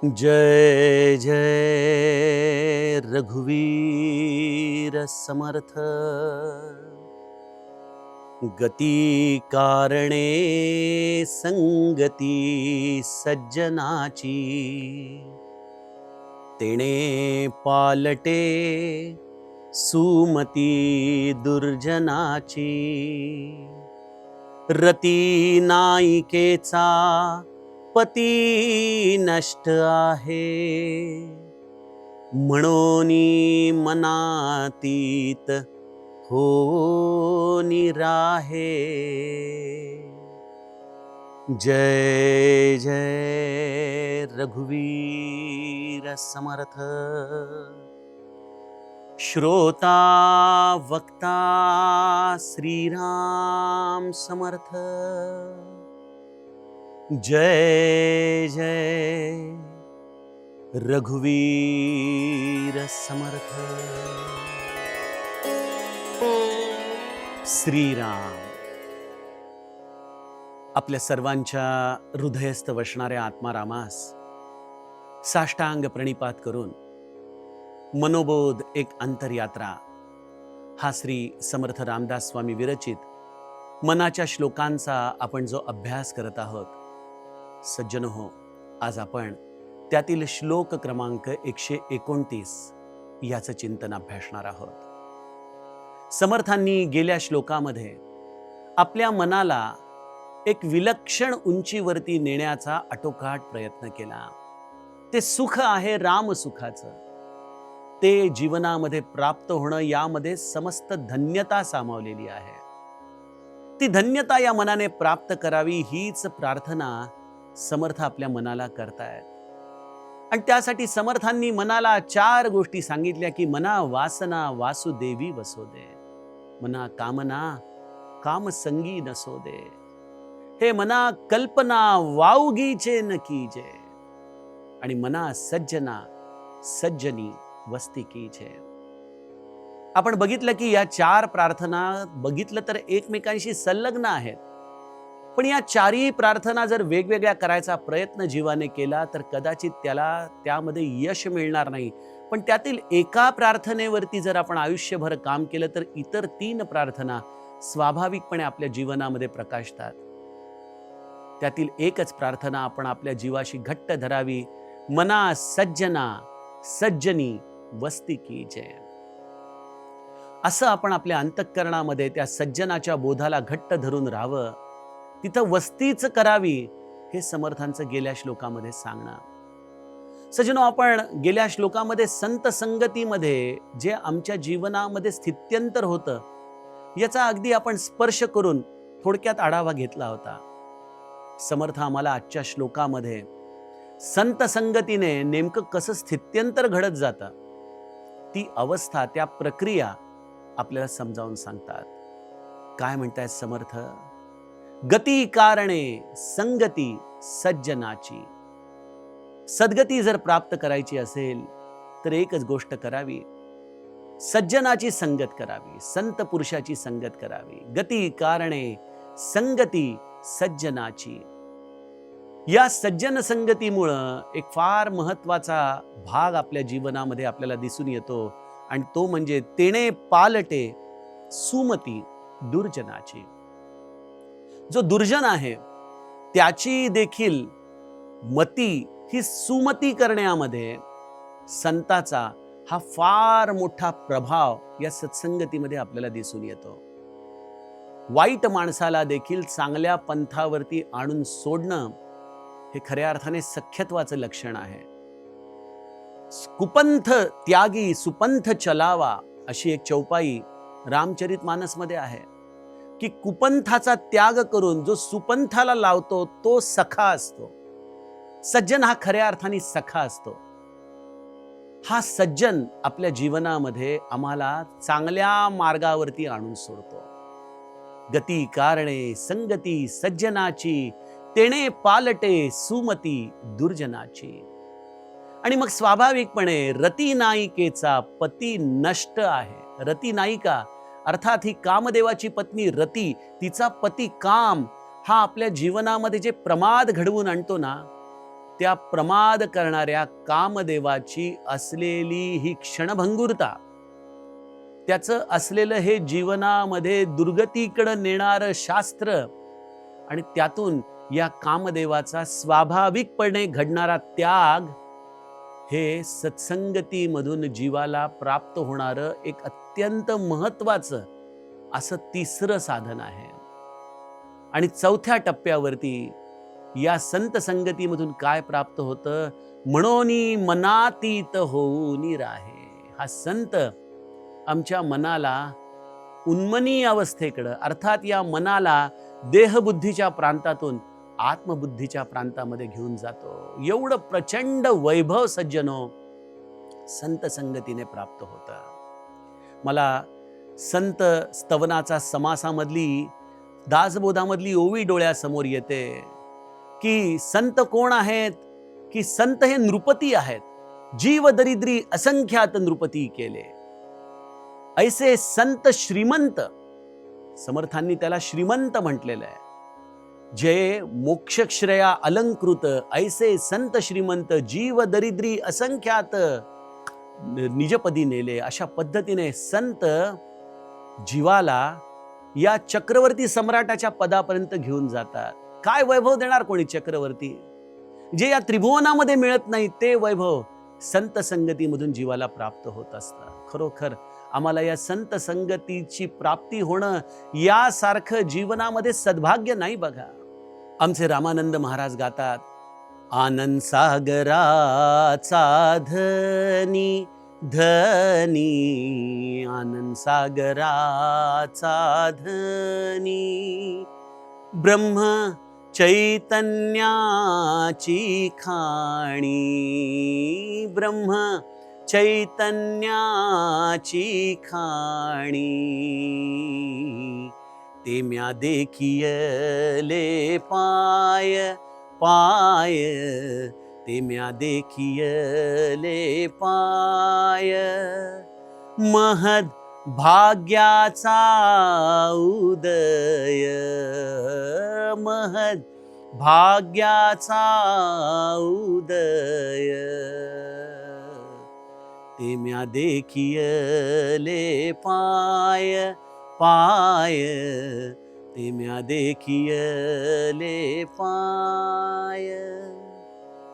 जय जय रघुवीर समर्थ। गती कारणे संगती सज्जनाची, तेणे पालटे सुमती दुर्जनाची। रती नायिकेचा पती नष्ट आहे, म्हणोनी मनातीत हो निराहे। जय जय रघुवीर समर्थ। श्रोता वक्ता श्रीराम समर्थ। जय जय रघुवीर समर्थ। श्रीराम आपल्या सर्वांच्या हृदयस्थ वसणाऱ्या आत्मारामास साष्टांग प्रणिपात करून मनोबोध एक अंतरयात्रा हा श्री समर्थ रामदास स्वामी विरचित मनाच्या श्लोकांचा आपण जो अभ्यास करत आहोत, सज्जन हो, आज आपण त्यातील श्लोक क्रमांक 129 याचं चिंतन अभ्यासणार आहोत। समर्थांनी गेल्या श्लोकामध्ये आपल्या मनाला एक विलक्षण उंचीवरती नेण्याचा आटोकाट प्रयत्न केला। ते सुख आहे रामसुखाचं, ते जीवनामध्ये प्राप्त होणं, यामध्ये समस्त धन्यता सामावलेली आहे। ती धन्यता या मनाने प्राप्त करावी हीच प्रार्थना समर्थ आपल्या मनाला करतायत। आणि त्यासाठी समर्थांनी मनाला 4 गोष्टी सांगितल्या की मना वासना वासुदेवी वसोदे, मना कामना काम संगी नसोदे, हे मना कल्पना वाऊगीचे न कीजे, आणि मना सज्जना सज्जनी वस्ती कीजे। आपण बघितलं की या 4 प्रार्थना बघितलं तर एकमेकांशी संलग्न आहेत, पण या 4ही प्रार्थना जर वेगवेगळ्या करायचा प्रयत्न जीवाने केला तर कदाचित त्याला त्यामध्ये यश मिळणार नाही। पण त्यातील एका प्रार्थनेवरती जर आपण आयुष्यभर काम केलं तर इतर 3 प्रार्थना स्वाभाविकपणे आपल्या जीवनामध्ये प्रकाशतात। त्यातील एकच प्रार्थना आपण आपल्या जीवाशी घट्ट धरावी, मना सज्जना सज्जनी वस्ती कीजे। असं आपण आपल्या अंतःकरणामध्ये त्या सज्जनाच्या बोधाला घट्ट धरून राहावं, तिथं वस्तीच करावी, हे समर्थांचं गेल्या श्लोकामध्ये सांगणं। सज्जनो, आपण गेल्या श्लोकामध्ये संत संगतीमध्ये जे आमच्या जीवनामध्ये स्थित्यंतर होतं याचा अगदी आपण स्पर्श करून थोडक्यात आढावा घेतला होता। समर्थ आम्हाला आजच्या श्लोकामध्ये संत संगतीने नेमकं कसं स्थित्यंतर घडत जातं, ती अवस्था, त्या प्रक्रिया आपल्याला समजावून सांगतात। काय म्हणतायत समर्थ? गती कारणे संगती सज्जनाची। सद्गती जर प्राप्त करायची असेल तर एकच गोष्ट करावी, सज्जनाची संगत करावी, संत पुरुषाची संगत करावी। गती कारणे संगती सज्जनाची। या सज्जन संगतीमुळं एक फार महत्वाचा भाग आपल्या जीवनामध्ये आपल्याला दिसून येतो, आणि तो म्हणजे तेणे पालटे सुमती दुर्जनाची। जो दुर्जन आहे त्याची देखील मती ही सुमती करण्यामध्ये संताचा हा फार मोठा प्रभाव या सत्संगतीमध्ये आपल्याला दिसून येतो। वाईट माणसाला देखील चांगल्या पंथावरती आणून सोडणं हे खऱ्या अर्थाने सख्यत्वाचं लक्षण आहे। कुपंथ त्यागी सुपंथ चलावा, अशी एक चौपाई रामचरितमानसमध्ये आहे की कुपंथाचा त्याग करून जो सुपंथाला लावतो तो सखा असतो। सज्जन हा खऱ्या अर्थाने सखा असतो। हा सज्जन आपल्या जीवनामध्ये आम्हाला चांगल्या मार्गावरती आणून सोडतो। गती कारणे संगती सज्जनाची, तेणे पालटे सुमती दुर्जनाची। आणि मग स्वाभाविकपणे रती नायिकेचा पती नष्ट आहे। रती नायिका अर्थात ही कामदेवाची पत्नी रती, तिचा पती काम हा आपल्या जीवनामध्ये जे प्रमाद घडवून आणतो ना, त्या प्रमाद करणाऱ्या कामदेवाची असलेली ही क्षणभंगुरता, त्याचं असलेलं हे जीवनामध्ये दुर्गतीकडे नेणारं शास्त्र, आणि त्यातून या कामदेवाचा स्वाभाविकपणे घडणारा त्याग, हे सत्संगतीमधून जीवाला प्राप्त होणारं एक अत्यंत महत्वाचं असं तिसरं साधन आहे. आणि चौथ्या टप्प्यावरती या संत संगतीमधून काय प्राप्त होतं? म्हणोनी मनातीत होऊनी राहे. हा संत आमच्या मनाला उन्मनी अवस्थेकडं, अर्थात या मनाला देहबुद्धीच्या प्रांतातून आत्मबुद्धीच्या प्रांतामध्ये घेऊन जातो. एवढं प्रचंड वैभव सज्जनो संत संगतीने प्राप्त होतं. मला संत स्तवनाचा समासामधली, दासबोधामधली ओवी डोळ्यासमोर येते की संत कोण आहेत? की संत हे नृपती आहेत. जीव दरिद्री असंख्यात नृपती केले. ऐसे संत श्रीमंत, समर्थांनी त्याला श्रीमंत म्हटलेलं आहे. जे मोक्षश्रेया अलंकृत, ऐसे संत श्रीमंत जीव दरिद्री असंख्यात निजपदी नेले. अशा पद्धतीने संत जीवाला या चक्रवर्ती सम्राटाच्या पदापर्यंत घेऊन जातात. काय वैभव देणार कोणी चक्रवर्ती? जे या त्रिभुवनामध्ये मिळत नाही ते वैभव संत संगतीमधून जीवाला प्राप्त होत असतं. खरोखर आम्हाला या संत संगतीची प्राप्ती होणं यासारखं जीवनामध्ये सद्भाग्य नाही बघा. आमचे रामानंद महाराज गातात, आनंद सागराचा धनी धनी, आनंद सागराचा धनी, ब्रह्म चैतन्याची खाणी, ब्रह्म चैतन्याची खाणी, ते म्या देखियले पाय पाय, ते म्या देखियले पाय, महद भाग्याचा उदय, महद भाग्याचा उदय, ते म्या देखियले पाय पाय, ते म्या देखियले पाय.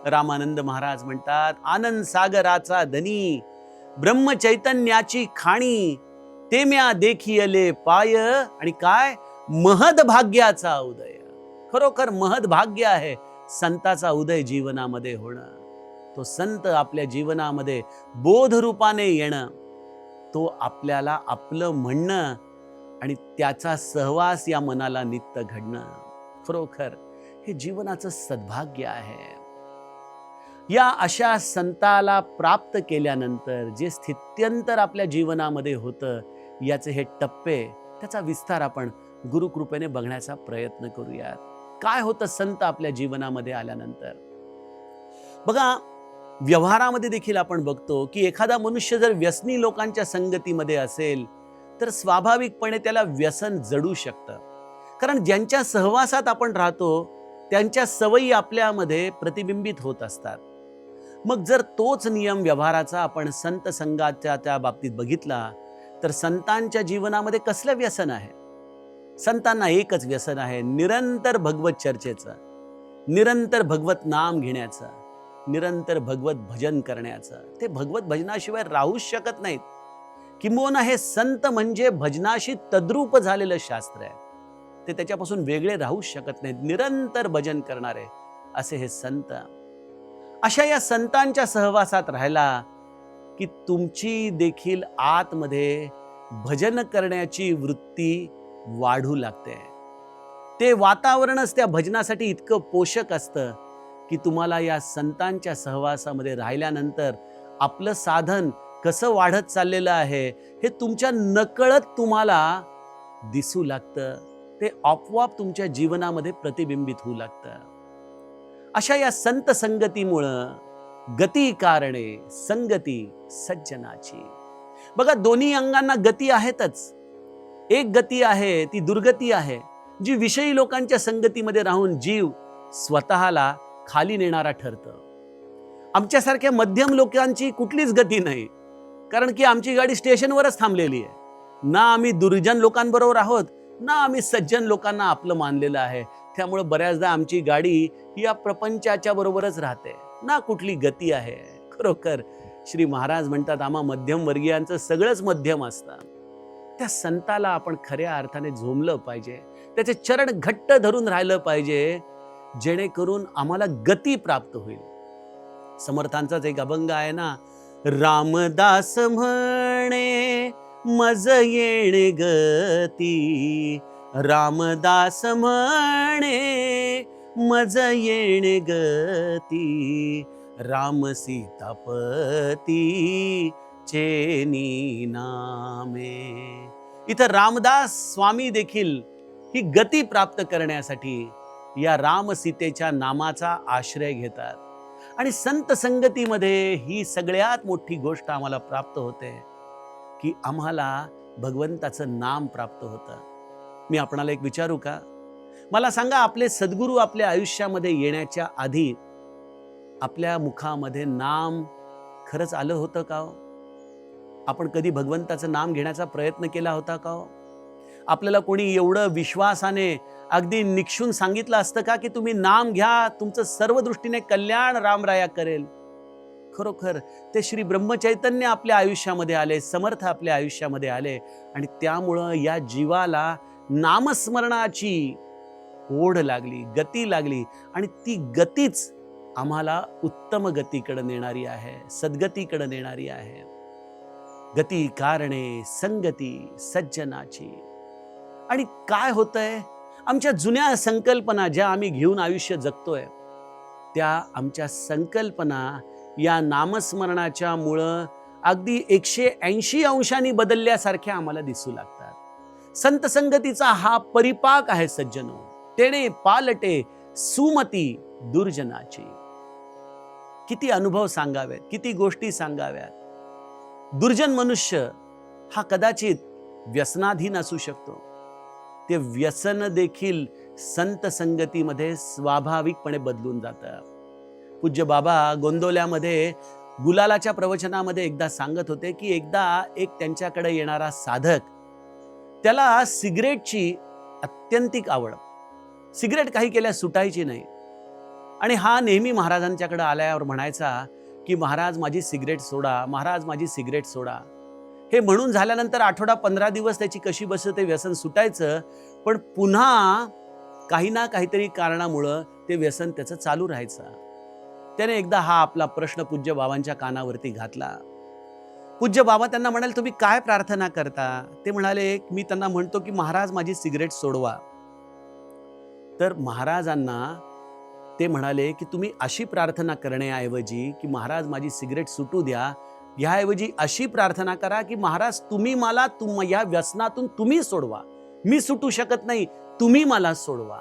रामानंद महाराज म्हणतात, आनंद सागराचा धनी, ब्रह्म चैतन्याची खाणी, ते म्या देखियले पाय, आणि काय? महद भाग्याचा उदय. खरोखर महद भाग्य आहे संताचा उदय जीवनामध्ये होणं. तो संत आपल्या जीवनामध्ये बोधरूपाने येणं, तो आपल्याला आपलं म्हणणं आणि त्याचा सहवास या मनाला नित्य घडणं, खरोखर हे जीवनाचं सद्भाग्य आहे. या अशा संताला प्राप्त केल्यानंतर जे स्थित्यंतर आपल्या जीवनामध्ये होतं, याचे हे टप्पे, त्याचा विस्तार आपण गुरुकृपेने बघण्याचा प्रयत्न करूयात. काय होतं संत आपल्या जीवनामध्ये आल्यानंतर? बघा, व्यवहारामध्ये देखील आपण बघतो की एखादा मनुष्य जर व्यसनी लोकांच्या संगतीमध्ये असेल तर स्वाभाविकपणे त्याला व्यसन जडू शकतं. कारण ज्यांच्या सहवासात आपण राहतो त्यांच्या सवयी आपल्यामध्ये प्रतिबिंबित होत असतात. मग जर तोच नियम व्यवहाराचा आपण संत संघाच्या त्या बाबतीत बघितला तर संतांच्या जीवनामध्ये कसलं व्यसन आहे? संतांना एकच व्यसन आहे, निरंतर भगवत चर्चेचं, निरंतर भगवत नाम घेण्याचं, निरंतर भगवत भजन करण्याचं. ते भगवत भजनाशिवाय राहूच शकत नाहीत. किंबहुना हे संत म्हणजे भजनाशी तद्रूप झालेलं शास्त्र आहे. ते त्याच्यापासून वेगळे राहूच शकत नाहीत. निरंतर भजन करणारे असे हे संत. अशा या संतांच्या सहवासात राहिला की तुमची देखील आतमध्ये भजन करण्याची वृत्ती वाढू लागते. ते वातावरणच त्या भजनासाठी इतकं पोषक असतं की तुम्हाला या संतांच्या सहवासामध्ये राहिल्यानंतर आपलं साधन कसं वाढत चाललेलं आहे हे तुमच्या नकळत तुम्हाला दिसू लागतं. ते आपोआप तुमच्या जीवनामध्ये प्रतिबिंबित होऊ लागतं. अशा या संत संगतीमुळं गती कारणे संगती सज्जनाची. बघा, दोन्ही अंगांना गती आहेतच. एक गती आहे ती दुर्गती आहे, जी विषयी लोकांच्या संगतीमध्ये राहून जीव स्वतःला खाली नेणारा ठरतं. आमच्यासारख्या मध्यम लोकांची कुठलीच गती नाही, कारण की आमची गाडी स्टेशनवरच थांबलेली आहे. ना आम्ही दुर्जन लोकांबरोबर आहोत, ना आम्ही सज्जन लोकांना आपलं मानलेलं आहे. त्यामुळे बऱ्याचदा आमची गाडी ही या प्रपंचाच्या बरोबरच राहते, ना कुठली गती आहे. खरोखर श्री महाराज म्हणतात, आम्हा मध्यम वर्गीयांचं सगळंच मध्यम असतं. त्या संताला आपण खऱ्या अर्थाने झोमलं पाहिजे, त्याचे चरण घट्ट धरून राहिलं पाहिजे, जेणेकरून आम्हाला गती प्राप्त होईल. समर्थांचाच एक अभंग आहे ना, रामदास म्हणे मज येणे गती, रामदास म्हणे मज येणे गती, राम सीतापती चेनी नामे. इथं रामदास स्वामी देखील ही गती प्राप्त करण्यासाठी या राम सीतेच्या नामाचा आश्रय घेतात. आणि संत संगतीमध्ये ही सगळ्यात मोठी गोष्ट आम्हाला प्राप्त होते की आम्हाला भगवंताचं नाम प्राप्त होतं. मी आपणाला एक विचारू का? मला सांगा, आपले सद्गुरू आपल्या आयुष्यामध्ये येण्याच्या आधी आपल्या मुखामध्ये नाम खरंच आलं होतं का हो? आपण कधी भगवंताचं नाम घेण्याचा प्रयत्न केला होता का हो? आपल्याला कोणी एवढं विश्वासाने अगदी निक्षून सांगितलं असतं का की तुम्ही नाम घ्या, तुमचं सर्व दृष्टीने कल्याण रामराया करेल? खरोखर ते श्री ब्रह्मचैतन्य आपल्या आयुष्यामध्ये आले, समर्थ आपल्या आयुष्यामध्ये आले, आणि त्यामुळं या जीवाला नामस्मरणाची ओढ लागली, गती लागली, आणि ती गतीच आम्हाला उत्तम गतीकडे नेणारी आहे, सद्गतीकडे नेणारी आहे. गती कारणे संगती सज्जनाची. आणि काय होतंय, आमच्या जुन्या संकल्पना ज्या आम्ही घेऊन आयुष्य जगतोय, त्या आमच्या संकल्पना या नामस्मरणाच्या मुळे अगदी 180 अंशांनी बदलल्यासारख्या आम्हाला दिसू लागतात. संत संगतीचा हा परिपाक आहे सज्जनो, तेणे पालटे सुमती दुर्जनाची. किती अनुभव सांगावेत, किती गोष्टी सांगाव्यात. दुर्जन मनुष्य हा कदाचित व्यसनाधीन असू शकतो, ते व्यसन देखील संत संगतीमध्ये स्वाभाविकपणे बदलून जातं. पूज्य बाबा गोंदवल्यामध्ये गुलालाच्या प्रवचनामध्ये एकदा सांगत होते की एकदा एक त्यांच्याकडे येणारा साधक, त्याला सिगरेटची अत्यंतिक आवड, सिगरेट काही केल्यास सुटायची नाही, आणि हा नेहमी महाराजांच्याकडे आल्यावर म्हणायचा की महाराज माझी सिगरेट सोडा, महाराज माझी सिगरेट सोडा. हे म्हणून झाल्यानंतर आठवडा 15 दिवस त्याची कशी बस ते व्यसन सुटायचं, पण पुन्हा काही ना काहीतरी कारणामुळं ते व्यसन त्याचं चालू राहायचं. त्याने एकदा हा आपला प्रश्न पूज्य बाबांच्या कानावरती घातला. पूज्य बाबा त्यांना म्हणाले, तुम्ही काय प्रार्थना करता? ते म्हणाले, मी त्यांना म्हणतो की महाराज माझी सिगरेट सोडवा. तर महाराजांना ते म्हणाले की तुम्ही अशी प्रार्थना करण्याऐवजी की महाराज माझी सिगरेट सुटू द्या, याऐवजी अशी प्रार्थना करा की महाराज तुम्ही मला या व्यसनातून तुम्ही सोडवा, मी सुटू शकत नाही, तुम्ही मला सोडवा.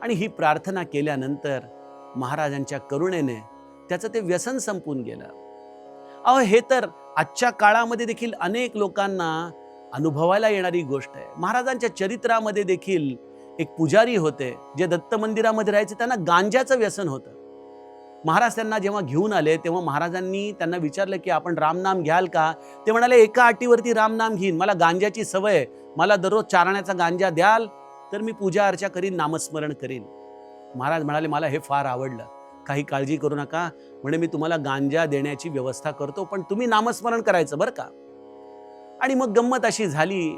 आणि ही प्रार्थना केल्यानंतर महाराजांच्या करुणेने त्याचं ते व्यसन संपून गेलं. अहो, हे तर आजच्या काळामध्ये देखील अनेक लोकांना अनुभवायला येणारी गोष्ट आहे. महाराजांच्या चरित्रामध्ये देखील एक पुजारी होते जे दत्त मंदिरामध्ये राहायचे, त्यांना गांजाचं व्यसन होतं. महाराज त्यांना जेव्हा घेऊन आले तेव्हा महाराजांनी त्यांना विचारलं की आपण रामनाम घ्याल का? ते म्हणाले, एका अटीवरती रामनाम घेईन, मला गांजाची सवय, मला दररोज चारण्याचा गांजा द्याल तर मी पूजा अर्चा करीन, नामस्मरण करीन. महाराज म्हणाले, मला हे फार आवडलं, काही काळजी करू नका, म्हणे मी तुम्हाला गांजा देण्याची व्यवस्था करतो, पण तुम्ही नामस्मरण करायचं बरं का. आणि मग गंमत अशी झाली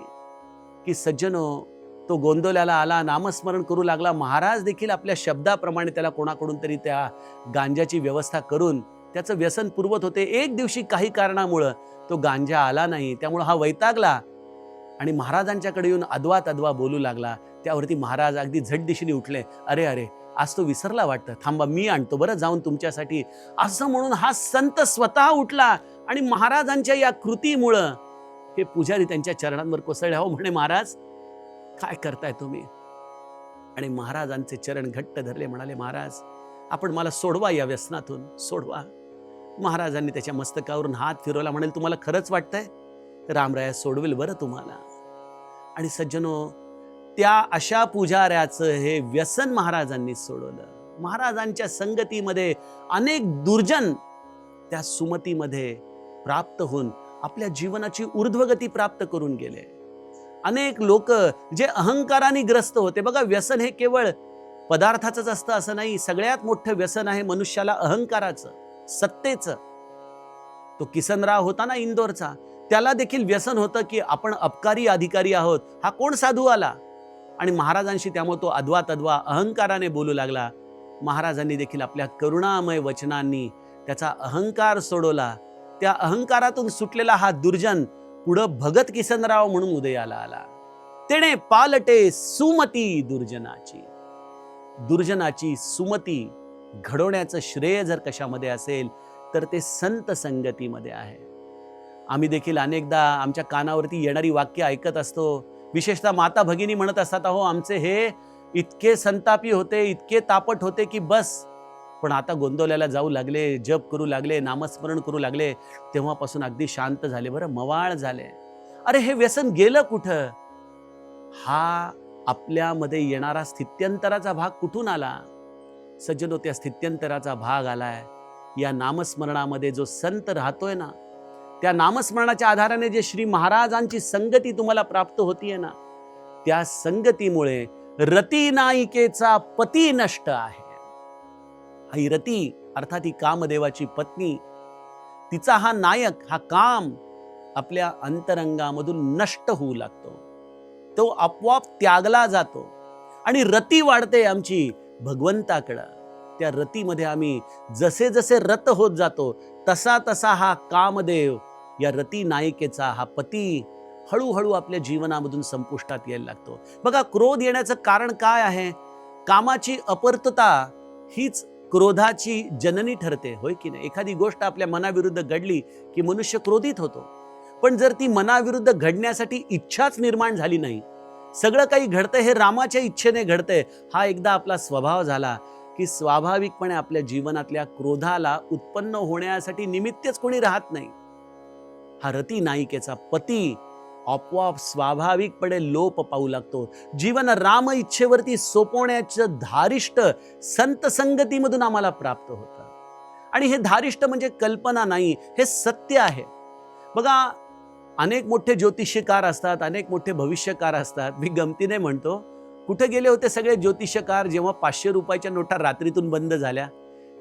की सज्जनो, तो गोंदवल्याला आला, नामस्मरण करू लागला. महाराज देखील आपल्या शब्दाप्रमाणे त्याला कोणाकडून तरी त्या गांजाची व्यवस्था करून त्याचं व्यसन पुरवत होते. एक दिवशी काही कारणामुळं तो गांजा आला नाही, त्यामुळं हा वैतागला आणि महाराजांच्याकडे येऊन अद्वा तद्वा बोलू लागला. त्यावरती महाराज अगदी झटदिशीने उठले, अरे अरे आज तो विसरला वाटतं, थांबा मी आणतो बरं जाऊन तुमच्यासाठी. असं म्हणून हा संत स्वतः उठला आणि महाराजांच्या या कृतीमुळं हे पुजारी त्यांच्या चरणांवर कोसळले. हो म्हणे, महाराज काय करताय तुम्ही? आणि महाराजांचे चरण घट्ट धरले, म्हणाले, महाराज आपण मला सोडवा, या व्यसनातून सोडवा. महाराजांनी त्याच्या मस्तकावरून हात फिरवला, म्हणाले, तुम्हाला खरंच वाटतंय? रामराया सोडवेल बरं तुम्हाला. आणि सज्जनो, त्या अशा पुजाऱ्याचं हे व्यसन महाराजांनी सोडवलं. महाराजांच्या संगतीमध्ये अनेक दुर्जन त्या सुमतीमध्ये प्राप्त होऊन आपल्या जीवनाची ऊर्ध्वगती प्राप्त करून गेले. अनेक लोक जे अहंकाराने ग्रस्त होते, बघा व्यसन हे केवळ पदार्थाचंच असतं असं नाही. सगळ्यात मोठं व्यसन आहे मनुष्याला अहंकाराचं, सत्तेचं. तो किसनराव होता ना इंदोरचा, त्याला देखील व्यसन होतं की आपण अपकारी अधिकारी आहोत, हा कोण साधू आला. आणि महाराजांशी त्यामुळे तो अद्वा तद्वा अहंकाराने बोलू लागला. महाराजांनी देखील आपल्या करुणामय वचनांनी त्याचा अहंकार सोडवला. त्या अहंकारातून सुटलेला हा दुर्जन पुढं भगत किसनराव म्हणून उदयाला आला. तेने पालटे सुमती दुर्जनाची. दुर्जनाची सुमती घडवण्याचं श्रेय जर कशामध्ये असेल तर ते संत संगतीमध्ये आहे. आम्ही देखील अनेकदा आमच्या कानावरती येणारी वाक्य ऐकत असतो. विशेषतः माता भगिनी म्हणत असतात, अहो आमचे हे इतके संतापी होते, इतके तापट होते की बस. पण आता गोंदवल्याला जाऊ लागले, जप करू लागले, नामस्मरण करू लागले, तेव्हापासून अगदी शांत झाले, बरं मवाळ झाले. अरे हे व्यसन गेलं कुठं? हा आपल्यामध्ये येणारा स्थित्यंतराचा भाग कुठून आला? सज्जनो, त्या स्थित्यंतराचा भाग आलाय या नामस्मरणामध्ये. जो संत राहतोय ना, त्या नामस्मरणाच्या आधाराने जे श्री महाराजांची संगती तुम्हाला प्राप्त होतीये ना, त्या संगतीमुळे रती नायिकेचा पती नष्ट आहे. ही रती अर्थात ही कामदेवाची पत्नी, तिचा हा नायक, हा काम आपल्या अंतरंगामधून नष्ट होऊ लागतो. तो आपोआप त्यागला जातो आणि रती वाढते आमची भगवंताकडं. त्या रतीमध्ये आम्ही जसे जसे रत होत जातो तसा तसा हा कामदेव, या रती नायिकेचा हा पती हळूहळू आपल्या जीवनामधून संपुष्टात यायला लागतो. बघा, क्रोध येण्याचं कारण काय आहे? कामाची अपर्तता हीच क्रोधाची जननी ठरते, होय की नाही? एखादी गोष्ट आपल्या मनाविरुद्ध घडली की मनुष्य क्रोधित होतो. पण जर ती मनाविरुद्ध घडण्यासाठी इच्छाच निर्माण झाली नाही, सगळं काही घडतंय हे रामाच्या इच्छेने घडतंय, हा एकदा आपला स्वभाव झाला की स्वाभाविकपणे आपल्या जीवनातल्या क्रोधाला उत्पन्न होण्यासाठी निमित्तच कोणी राहत नाही. हा रती नायिकेचा पती आपोआप स्वाभाविकपणे लोप पाहू लागतो. जीवन राम इच्छेवरती सोपवण्याचं धारिष्ट संत संगतीमधून आम्हाला प्राप्त होतं. आणि हे धारिष्ट म्हणजे कल्पना नाही, हे सत्य आहे. बघा, अनेक मोठे ज्योतिषकार असतात, अनेक मोठे भविष्यकार असतात. मी गमतीने म्हणतो, कुठे गेले होते सगळे ज्योतिषकार जेव्हा 500 रुपयाच्या नोटा रात्रीतून बंद झाल्या?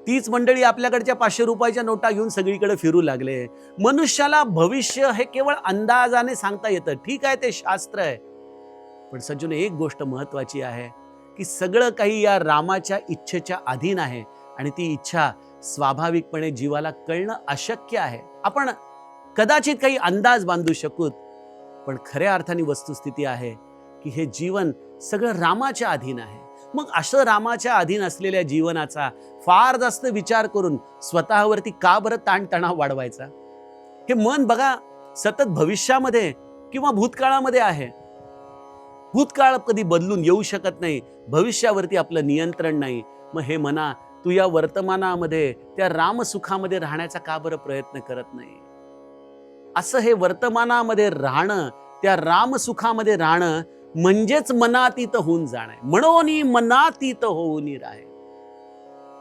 तीच मंडळी आपल्याकडच्या 500 रुपयाच्या नोटा घेऊन सगळीकडे फिरू लागले. मनुष्याला भविष्य हे केवळ अंदाजाने सांगता येतं, ठीक आहे, ते शास्त्र आहे. पण सज्जनो, एक गोष्ट महत्वाची आहे की सगळं काही या रामाच्या इच्छेच्या अधीन आहे आणि ती इच्छा स्वाभाविकपणे जीवाला कळणं अशक्य आहे. आपण कदाचित काही अंदाज बांधू शकू, पण खऱ्या अर्थाने वस्तुस्थिती आहे की हे जीवन सगळं रामाच्या अधीन आहे. मग असं रामाच्या अधीन असलेल्या जीवनाचा फार जास्त विचार करून स्वतःवरती का बरं ताणतणाव वाढवायचा? हे मन बघा सतत भविष्यामध्ये किंवा भूतकाळामध्ये आहे. भूतकाळ कधी बदलून येऊ शकत नाही, भविष्यावरती आपलं नियंत्रण नाही. मग हे मना, तू या वर्तमानामध्ये त्या रामसुखामध्ये राहण्याचा का बरं प्रयत्न करत नाही? असं हे वर्तमानामध्ये राहणं, त्या रामसुखामध्ये राहणं म्हणजेच मनातीत होऊन जाणं. म्हणून मनातीत होऊन राहे.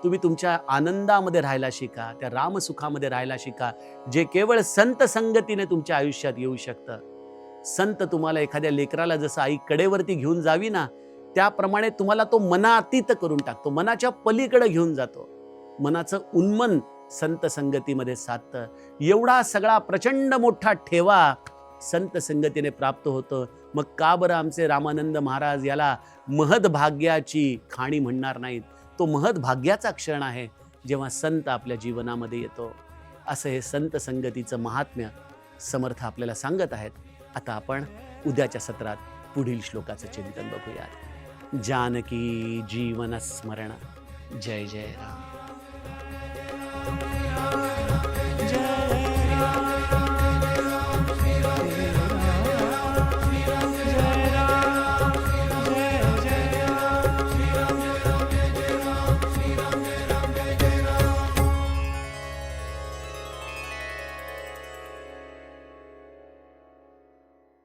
तुम्ही तुमच्या आनंदामध्ये राहायला शिका, त्या रामसुखामध्ये राहायला शिका, जे केवळ संत संगतीने तुमच्या आयुष्यात येऊ शकतं. संत तुम्हाला एखाद्या लेकराला जसं आई कडेवरती घेऊन जावी ना, त्याप्रमाणे तुम्हाला तो मनातीत करून टाकतो, मनाच्या पलीकडे घेऊन जातो. मनाचं उन्मन संत संगतीमध्ये साधतं. एवढा सगळा प्रचंड मोठा ठेवा संत संगतीने प्राप्त होतं. मग का बरं आमचे रामानंद महाराज याला महद्भाग्याची खाणी म्हणणार नाहीत? तो महद्भाग्याचा क्षण आहे जेव्हा संत आपल्या जीवनामध्ये येतो. असं हे संत संगतीचं महात्म्य समर्थ आपल्याला सांगत आहेत. आता आपण उद्याच्या सत्रात पुढील श्लोकाचं चिंतन बघूयात. जानकी जीवन स्मरण. जय जय राम.